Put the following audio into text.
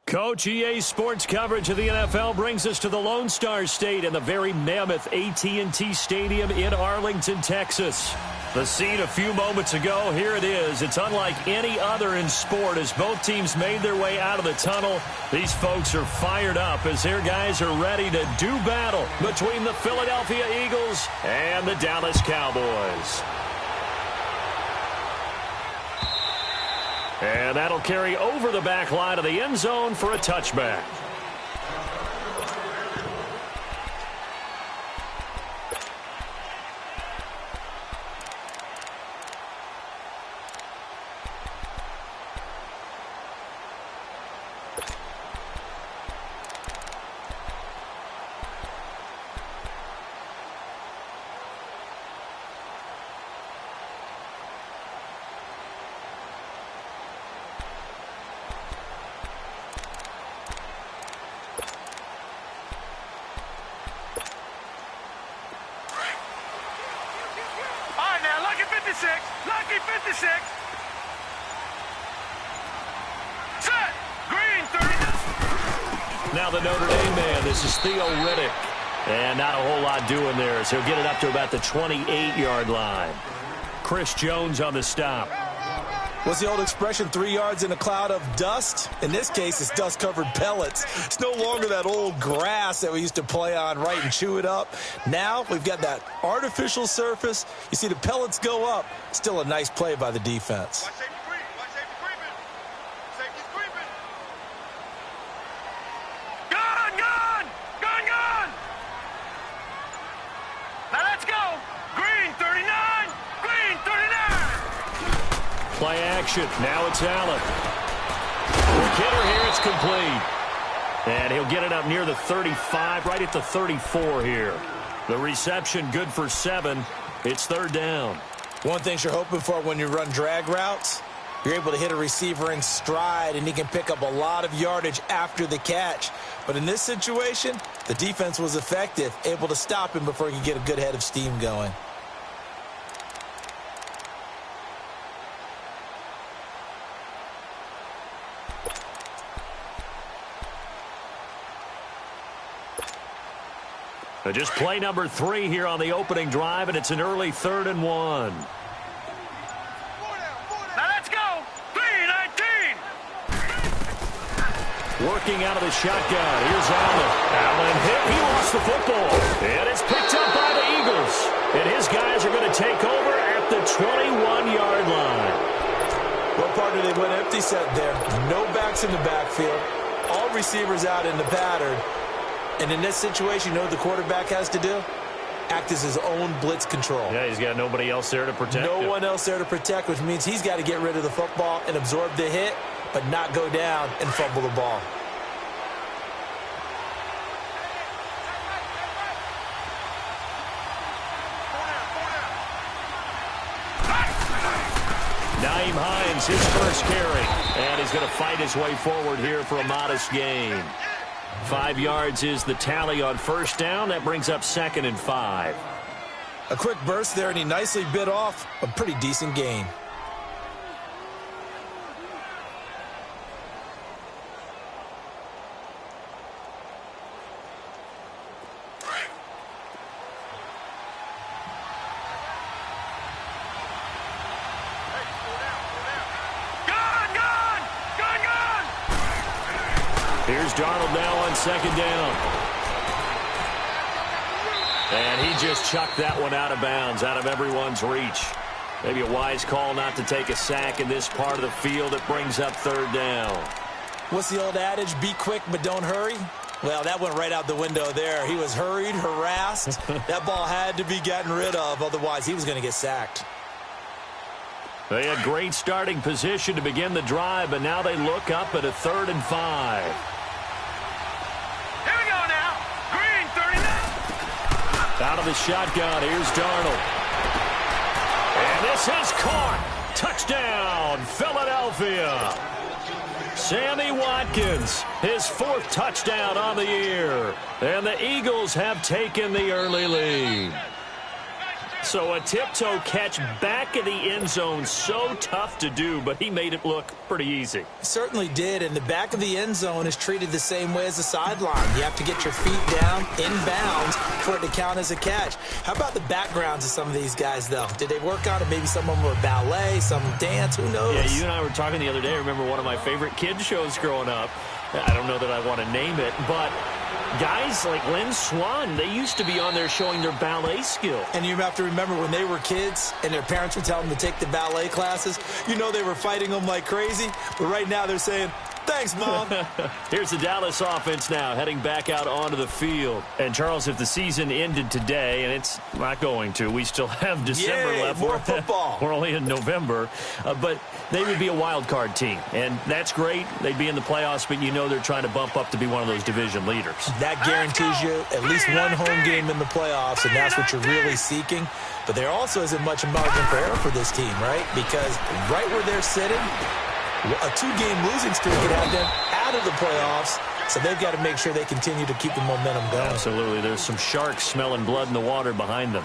Coach, EA Sports coverage of the NFL brings us to the Lone Star State in the very mammoth AT&T Stadium in Arlington, Texas. The scene a few moments ago, here it is. It's unlike any other in sport as both teams made their way out of the tunnel. These folks are fired up as their guys are ready to do battle between the Philadelphia Eagles and the Dallas Cowboys. And that'll carry over the back line of the end zone for a touchback. Lucky 56. Set. Green 30. Now the Notre Dame man, this is Theo Riddick. And not a whole lot doing there, so he'll get it up to about the 28-yard line. Chris Jones on the stop. What's the old expression, 3 yards in a cloud of dust? In this case, it's dust-covered pellets. It's no longer that old grass that we used to play on, right, and chew it up. Now we've got that artificial surface. You see the pellets go up. Still a nice play by the defense. Watch safety creeping. Watch safety creeping. Safety's creeping. Gun! Gun! Gun! Gun! Now let's go. Green 39. Green 39. Play action. Now it's Allen. Quick hitter here. It's complete. And he'll get it up near the 35, right at the 34 here. The reception good for 7. It's third down. One thing you're hoping for when you run drag routes, you're able to hit a receiver in stride, and he can pick up a lot of yardage after the catch. But in this situation, the defense was effective, able to stop him before he could get a good head of steam going. Just play number 3 here on the opening drive, and it's an early 3rd and 1. Now let's go. 3-19. Working out of the shotgun. Here's Allen. Allen hit. He lost the football. And it's picked up by the Eagles. And his guys are going to take over at the 21-yard line. What part did they went empty set there? No backs in the backfield. All receivers out in the pattern. And in this situation, you know what the quarterback has to do? Act as his own blitz control. Yeah, he's got nobody else there to protect him. No one else there to protect, which means he's got to get rid of the football and absorb the hit, but not go down and fumble the ball. Nyheim Hines, his first carry. And he's going to fight his way forward here for a modest gain. 5 yards is the tally on first down. That brings up 2nd and 5. A quick burst there, and he nicely bit off a pretty decent gain. Here's Darnold now on 2nd down. And he just chucked that one out of bounds, out of everyone's reach. Maybe a wise call not to take a sack in this part of the field. It brings up 3rd down. What's the old adage? Be quick, but don't hurry. Well, that went right out the window there. He was hurried, harassed. That ball had to be gotten rid of. Otherwise, he was going to get sacked. They had great starting position to begin the drive, but now they look up at a 3rd and 5. Out of the shotgun, here's Darnold. And this is caught. Touchdown, Philadelphia. Sammy Watkins, his 4th touchdown on the year. And the Eagles have taken the early lead. So a tiptoe catch back in the end zone, so tough to do, but he made it look pretty easy. Certainly did, and the back of the end zone is treated the same way as the sideline. You have to get your feet down, inbounds, for it to count as a catch. How about the backgrounds of some of these guys, though? Did they work on it? Maybe some of them were ballet, some dance, who knows? Yeah, you and I were talking the other day. I remember one of my favorite kids shows growing up. I don't know that I want to name it, but guys like Lynn Swan, they used to be on there showing their ballet skill. And you have to remember when they were kids and their parents would tell them to take the ballet classes, you know they were fighting them like crazy. But right now they're saying, thanks, Mom. Here's the Dallas offense now heading back out onto the field. And, Charles, if the season ended today, and it's not going to, we still have December left. More football. We're only in November. But they would be a wild card team. And that's great. They'd be in the playoffs, but you know they're trying to bump up to be one of those division leaders. That guarantees you at least one home game in the playoffs, and that's what you're really seeking. But there also isn't much margin for error for this team, right? Because right where they're sitting, a 2-game losing streak could have them out of the playoffs, so they've got to make sure they continue to keep the momentum going. Absolutely. There's some sharks smelling blood in the water behind them.